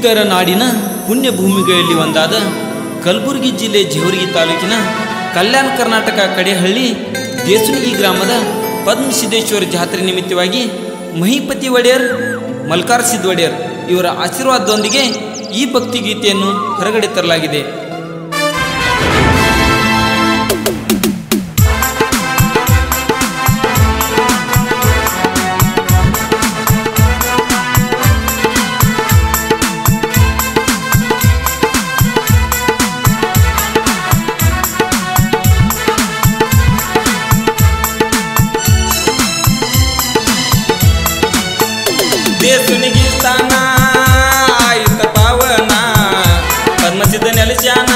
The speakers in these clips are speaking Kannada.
ಸಿಖ್ಖರ ನಾಡಿನ ಪುಣ್ಯ ಭೂಮಿಗಳಲ್ಲಿ ಒಂದಾದ ಕಲಬುರಗಿ ಜಿಲ್ಲೆ ಜೇವರ್ಗಿ ತಾಲೂಕಿನ ಕಲ್ಯಾಣ ಕರ್ನಾಟಕ ಕಡೆಹಳ್ಳಿ ದೇಸುನಿಗಿ ಗ್ರಾಮದ ಪದ್ಮಸಿದ್ದೇಶ್ವರ ಜಾತ್ರೆ ನಿಮಿತ್ತವಾಗಿ ಮಹಿಪತಿ ಒಡೆಯರ್ ಮಲ್ಕಾರ ಸಿದ್ದ ಒಡೆಯರ್ ಇವರ ಆಶೀರ್ವಾದದೊಂದಿಗೆ ಈ ಭಕ್ತಿಗೀತೆಯನ್ನು ಹೊರಗಡೆ ತರಲಾಗಿದೆ. ದೇಸುನಿಗಿ ಸ್ಥಾನ ಆಯಿತ ಪಾವನ ಪದ್ಮಸಿದ್ಧ ನೆಲೆಸ್ಯಾನ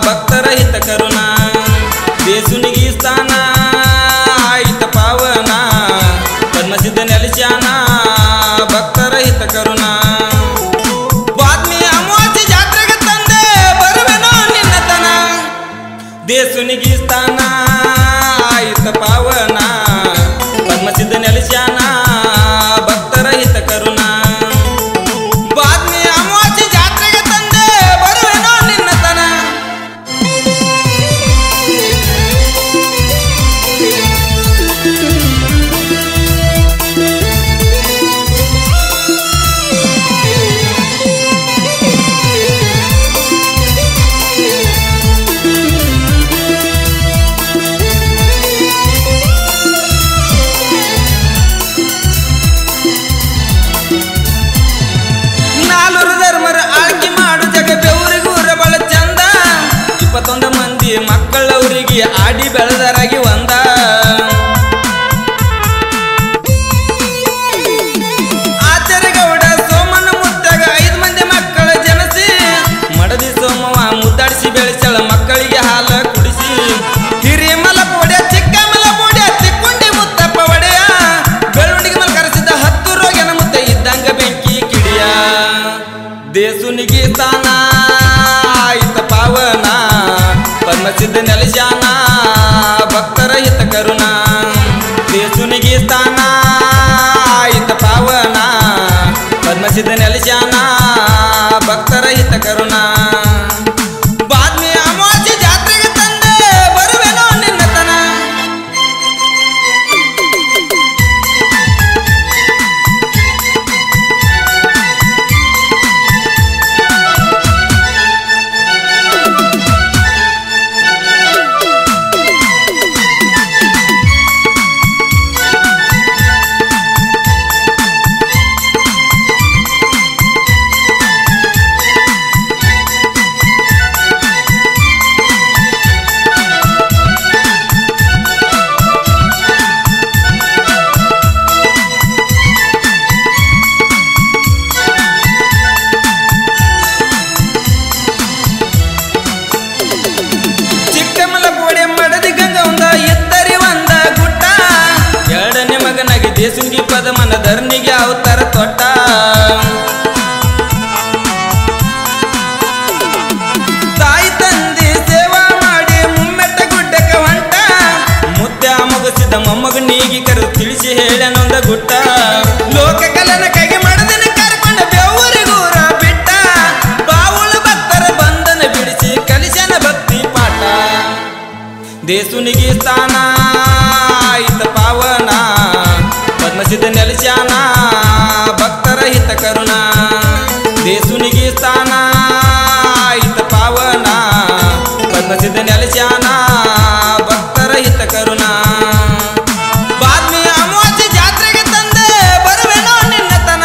ಭಕ್ತರ ಹಿತ ಕರುಣ. ದೇಸುನಿಗಿ ಸ್ಥಾನ ಆಯಿತ ಪಾವನ ಪದ್ಮಸಿದ್ಧ ನೆಲೆಸ್ಯಾನ ಭಕ್ತರ ಹಿತ ಕರುಣ. ಬಾತ್ಮಿ ಅಮಾವಾಸ್ಯೆ ಜಾತ್ರೆಗೆ ತಂದೆ ಬರುವೆನೋ ನಿನ್ನತನ. ದೇಸುನಿಗಿ ಸ್ಥಾನ ಆಯಿತ ಪಾವನ ಪದ್ಮಸಿದ್ಧ ನೆಲೆಸ್ಯಾನ ಭಕ್ತರ ಹಿತ ಕರುಣ. ಬಾದ್ಮಿ ಅಮಾವಾಸ್ಯೆ ಜಾತ್ರೆಗೆ ತಂದೆ ಬರುವೆನೋ ನಿನ್ನತನ. ಮಕ್ಕಳವರಿಗೆ ಆಡಿ ಬೆಳೆದರಾಗಿ ಒಂದ. ಆಚಾರ್ಯಗೌಡ ಸೋಮನ ಮುತ್ತಾಗ 5 ಮಂದಿ ಮಕ್ಕಳ ಜನಸಿ ಮಡದಿ ಸೋಮವ ಮುದ್ದಾಡಿಸಿ ಬೆಳೆಸಳ ಮಕ್ಕಳಿಗೆ ಹಾಲ ಕುಡಿಸಿ. ಹಿರಿಯ ಮಲಪೋಡ್ಯ ಚಿಕ್ಕ ಮಲಪೋಡ್ಯ ಚಿಕ್ಕುಂಡಿ ಮುತ್ತಪ್ಪ ಒಡೆಯ ಬೆಳ್ಳುಂಡಿಗೆ ಮಲ್ ಕರೆಸಿದ 10 ರೋಗನ ಮುತ್ತ ಇದ್ದಂಗ ಬೆಂಕಿ ಕಿಡಿಯ. ದೇಸುನಿಗಿ ಸ್ಥಾನ ಆಯಿತ ಪಾವನ ಪದ್ಮಸಿದ್ಧ ನೆಲೆಸ್ಯಾನ ಭಕ್ತರ ಹಿತ ಕರುಣ. ದೇಸುನಿಗಿ ಸ್ಥಾನ ಆಯಿತ ಪಾವನ ಪದ್ಮಸಿದ್ಧ ನೆಲೆಸ್ಯಾನ ಭಕ್ತರ ಹಿತ ಕರುಣ. ಬಾದ್ಮಿ ಅಮಾವಾಸ್ಯೆ ಜಾತ್ರೆಗೆ ತಂದೆ ಬರುವೆನೋ ನಿನ್ನತನ. ದೇಸುನಿಗಿ ಪದಮನ ಧರಣಿಗೆ ಅವತಾರ ತೊಟ್ಟ. ತಾಯಿ ತಂದೆ ಸೇವಾ ಮಾಡಿ ಮುಮ್ಮೆಟ್ಟ ಗುಡ್ಡಕ್ಕೆ ಹೊಂಟ. ಮುದ್ದೆ ಮಗಸಿದ ಮೊಮ್ಮಗನಿಗೆ ಕರೆದು ತಿಳಿಸಿ ಹೇಳನೊಂದ ಗುಟ್ಟ. ಲೋಕ ಕಲನ ಕೈಗೆ ಮಾಡದನ ಕರ್ಕೊಂಡ ಬೆವರಿಗೂರ ಬಿಟ್ಟ. ಬಾವುಳು ಭಕ್ತರ ಬಂಧನ ಬಿಡಿಸಿ ಕಲಿಸನ ಭಕ್ತಿ ಪಾಠ. ದೇಸುನಿಗಿ ಸ್ಥಾನ ಆಯಿತ ಪಾವನ ಪದ್ಮಸಿದ್ಧ ನೆಲೆಸ್ಯಾನ ಭಕ್ತರ ಹಿತ ಕರುಣ. ದೇಸುನಿಗಿ ಸ್ಥಾನ ಆಯಿತ ಪಾವನ ಪದ್ಮಸಿದ್ಧ ನೆಲೆಸ್ಯಾನ ಭಕ್ತರ ಹಿತ ಕರುಣ. ಬಾದ್ಮಿ ಅಮಾವಾಸ್ಯೆ ಜಾತ್ರೆಗೆ ತಂದೆ ಬರುವೆನೋ ನಿನ್ನತನ.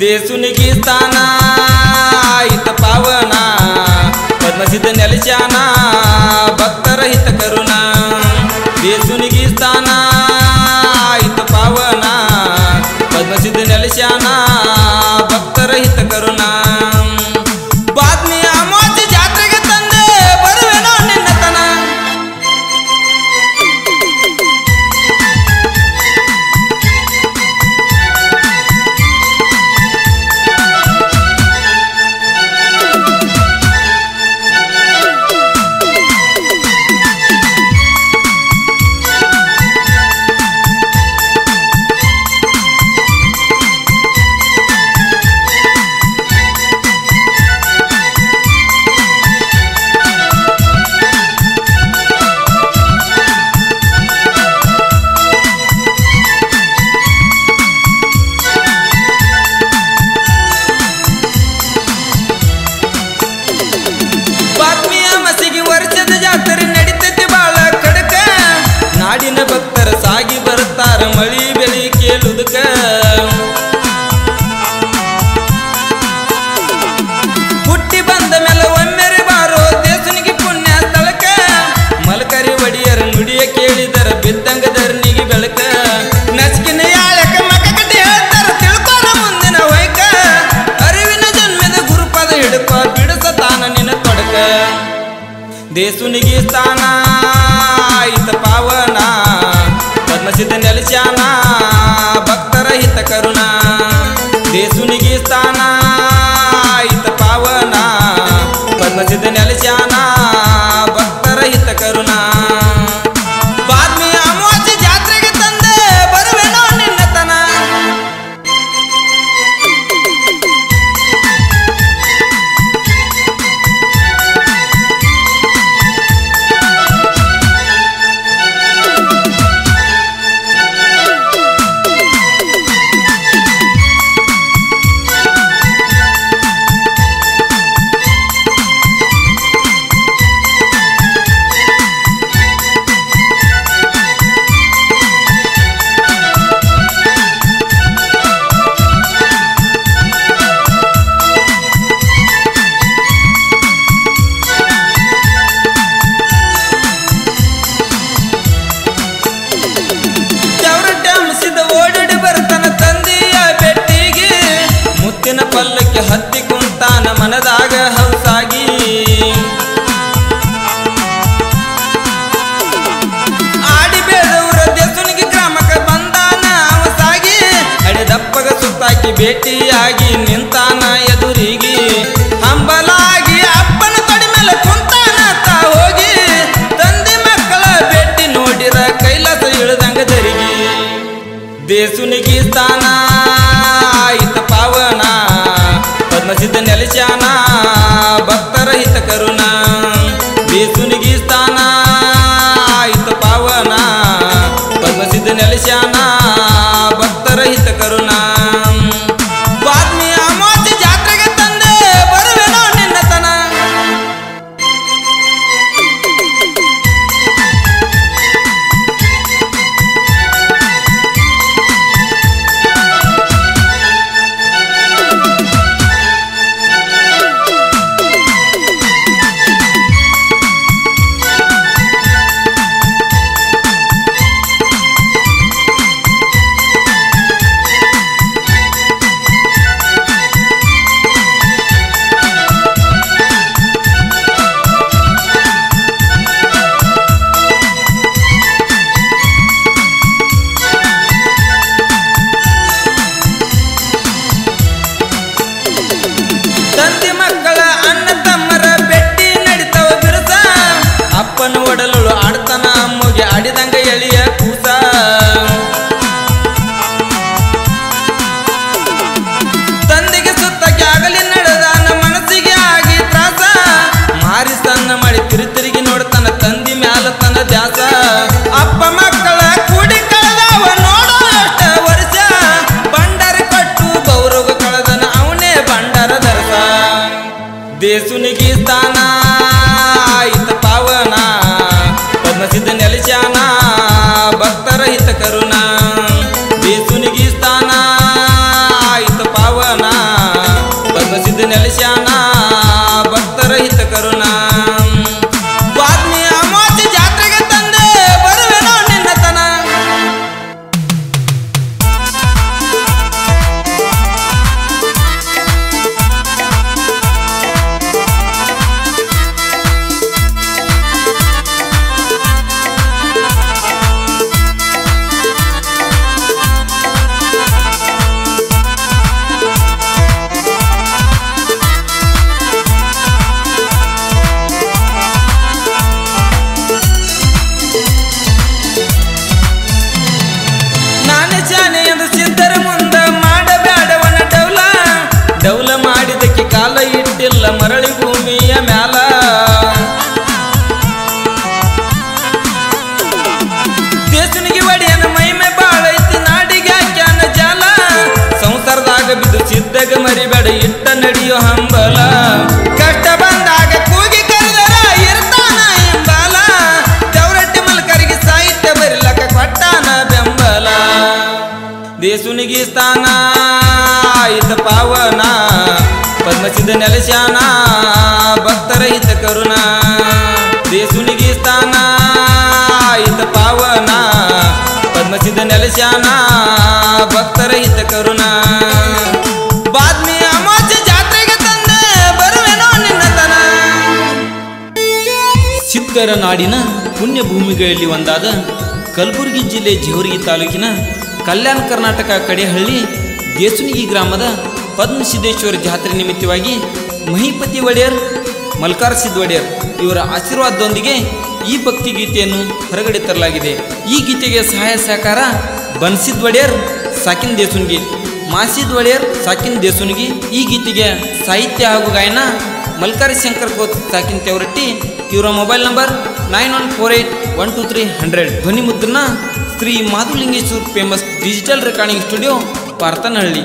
ದೇಸುನಿಗಿ ಸ್ಥಾನ ಆಯಿತ ಪಾವನ ಪದ್ಮಸಿದ್ಧ ನೆಲೆಸ್ಯಾನ ಭಕ್ತರ ಹಿತ ಕರುಣ ದೇಸುನಿಗಿ ಸ್ಥಾನ ಆಯಿತ ಪಾವನ ಪದ್ಮಸಿದ್ಧ ನೆಲೆಸ್ಯಾನ ಭಕ್ತರ ಹಿತ ಕರುಣ ಬಾದ್ಮಿಯ ಅಮಾವಾಸ್ಯೆ ಜಾತ್ರೆಗೆ ತಂದೆ ಬರುವೆನೋ ನಿನ್ನತನ ನಾಡಿನ ಭಕ್ತರ ಸಾಗಿ ಬರುತ್ತಾರ ಮಳಿ ಬೆಳಿ ಕೇಳುವುದಕ್ಕ ಹುಟ್ಟಿ ಬಂದ ಮೇಲೆ ಒಮ್ಮೆರೆ ಬಾರೋ ದೇಸುನಿಗೆ ಪುಣ್ಯ ಸ್ಥಳಕ್ಕ ಮಲಕರಿ ಒಡಿಯರ ನುಡಿಯ ಕೇಳಿದರ ಬಿದ್ದಂಗ ಧರಣಿಗೆ ಬೆಳಕ ನಚಿಕಿನ ಯಾಳಕ ಮಕ ಕಟ್ಟಿ ಹೇಳ್ತಾರ ತಿಳ್ಕೊರ ಮುಂದಿನ ವೈಕ ಅರಿವಿನ ಜನ್ಮದ ಗುರುಪದ ಹಿಡುಕ ಬಿಡಸ ತಾನ ನಿನ್ನ ತೊಡಕ ದೇಸುನಿಗೆ ಸ್ಥಾನ ಆಯಿತ ಪಾವನ ಪದ್ಮಸಿದ್ಧ ನೆಲೆಸ್ಯಾನ ಭಕ್ತರ ಹಿತ ಕರುಣ ದೇಸುನಿಗೆ ಸ್ಥಾನ ಆಯಿತ ಪಾವನ ಪದ್ಮಸಿದ್ಧ ನೆಲೆಸ್ಯಾನ ಭಕ್ತರ ಹಿತ ಕರುಣ ಬಾದ್ಮಿಯ ಅಮಾವಾಸ್ಯೆ ಜಾತ್ರೆಗೆ ತಂದೆ ಬರುವೆನೋ ನಿನ್ನತನ ಪಲ್ಲಕ್ಕೆ ಹತ್ತಿ ಕುಂತಾನ ಮನದಾಗ ಹೌಸಾಗಿ ಆಡಿ ಬೇಡವರ ದೇಸುನಿಗೆ ಗ್ರಾಮಕ್ಕೆ ಬಂದಾನ ಅವಸಾಗಿ ಅಡೆದಪ್ಪಗ ಸುತ್ತಾಕಿ ಭೇಟಿಯಾಗಿ ನಿಂತಾನ ಎದುರಿಗೆ ಹಂಬಲಾಗಿ ಅಪ್ಪನ ತಡಿ ಮೇಲೆ ಕುಂತಾನ ತಾ ಹೋಗಿ ತಂದೆ ಮಕ್ಕಳ ಭೇಟಿ ನೋಡಿರ ಕೈಲಾಸ ಇಳಿದಂಗ ದರಿಗೆ ದೇಸುನಿಗೆ ಸ್ಥಾನ ಆಯಿತ ಪಾವನ ಪದ್ಮಸಿದ್ಧ ನೆಲೆಸ್ಯಾನ ಭಕ್ತರ ಹಿತ ಕರುಣ ದೇಸುನಿಗೆ ಸ್ಥಾನ ಆಯಿತ ಪಾವನ ಪದ್ಮಸಿದ್ಧ ನೆಲೆಸ್ಯಾನ ಭಕ್ತರ ಹಿತ ಕರುಣ ಬಾದ್ಮಿಯ ಅಮಾವಾಸ್ಯೆ ಜಾತ್ರೆಗೆ ತಂದೆ ಬರುವೆನೋ ನಿನ್ನತನ ತಂದೆ ಮಕ್ಕಳ ಅಣ್ಣ ತಮ್ಮರ ಭೇಟಿ ನಡಿತವ ಬಿರುಸ ಅಪ್ಪನ ಒಡಲಳು ಆಡ್ತಾನ ಅಮ್ಮಗೆ ಆಡಿದಂಗ ಎಳಿಯ ಕೂಸ ತಂದೆಗೆ ಸುತ್ತಕ್ಕೆ ಆಗಲಿ ನಡೆದಾನ ಮನಸ್ಸಿಗೆ ಆಗಿ ತ್ರಾಸ ಮಾರಿ ಸಣ್ಣ ಮಾಡಿ ತಿರುತಿರುಗಿ ನೋಡ್ತಾನ ತಂದಿ ಮ್ಯಾಲ ತನ್ನ ದ್ಯಾಸ ಅಪ್ಪ ಮಕ್ಕಳ ಕೂಡಿ ಕಳೆದವ ನೋಡೋ ಅಷ್ಟ ವರ್ಷ ಬಂಡಾರಿ ಕೊಟ್ಟು ಗೌರವ ಕಳೆದನ ಅವನೇ ಬಂಡಾರ ದರ್ಸ ದೇಸುನಿಗೆ ಸ್ಥಾನ ಆಯಿತ ಪಾವನ ಪದ್ಮಸಿದ್ಧ ನೆಲೆಸ್ಯಾನ ಭಕ್ತರ ಹಿತ ಕರುಣ ದೇಸುನಿಗೆ ಸ್ಥಾನ ಆಯಿತ ಪಾವನ ಪದ್ಮಸಿದ್ಧ ನೆಲೆಸ್ಯಾನ ಭಕ್ತರ ಹಿತ ಕರುಣ ದೇಸುನಿಗೆ ಸ್ಥಾನ ಹಿತ ಪಾವನ ಪದ್ಮಸಿದ್ಧ ನೆಲೆಸ್ಯಾನ ಭಕ್ತರ ಹಿತ ಕರುಣ ಬಾದ್ಮಿ ಅಮಾವಾಸ್ಯೆ ಜಾತ್ರೆಗೆ ತಂದೆ ಬರುವೆನೋ ನಿನ್ನತನ. ಸಿದ್ಧರ ನಾಡಿನ ಪುಣ್ಯ ಭೂಮಿಗಳಲ್ಲಿ ಒಂದಾದ ಕಲಬುರಗಿ ಜಿಲ್ಲೆ ಜೇವರ್ಗಿ ತಾಲೂಕಿನ ಕಲ್ಯಾಣ ಕರ್ನಾಟಕ ಕಡೆಹಳ್ಳಿ ದೇಸುನಿಗಿ ಗ್ರಾಮದ ಪದ್ಮಸಿದ್ದೇಶ್ವರ ಜಾತ್ರೆ ನಿಮಿತ್ತವಾಗಿ ಮಹಿಪತಿ ಒಡೆಯರ್ ಮಲ್ಕಾರ ಸಿದ್ಧ ಒಡೆಯರ್ ಇವರ ಆಶೀರ್ವಾದದೊಂದಿಗೆ ಈ ಭಕ್ತಿ ಗೀತೆಯನ್ನು ಹೊರಗಡೆ ತರಲಾಗಿದೆ. ಈ ಗೀತೆಗೆ ಸಹಾಯ ಸಹಕಾರ ಬನ್ಸಿದ್ ಒಡೆಯರ್ ಸಾಕಿನ್ ದೇಸುನಿಗಿ, ಮಾಸಿದ್ ಒಡೆಯರ್ ಸಾಕಿನ್ ದೇಸುನಿಗಿ. ಈ ಗೀತೆಗೆ ಸಾಹಿತ್ಯ ಹಾಗೂ ಗಾಯನ ಮಲ್ಕಾರಿ ಶಂಕರ್ ಕೋತ್ ಸಾಕಿನ್ ತೆವರಟ್ಟಿ. ಇವರ ಮೊಬೈಲ್ ನಂಬರ್ 9148123100. ಧ್ವನಿ ಮುದ್ರಣ Shri Madhulingeshwar famous digital recording studio ಪಾರ್ತನಹಳ್ಳಿ.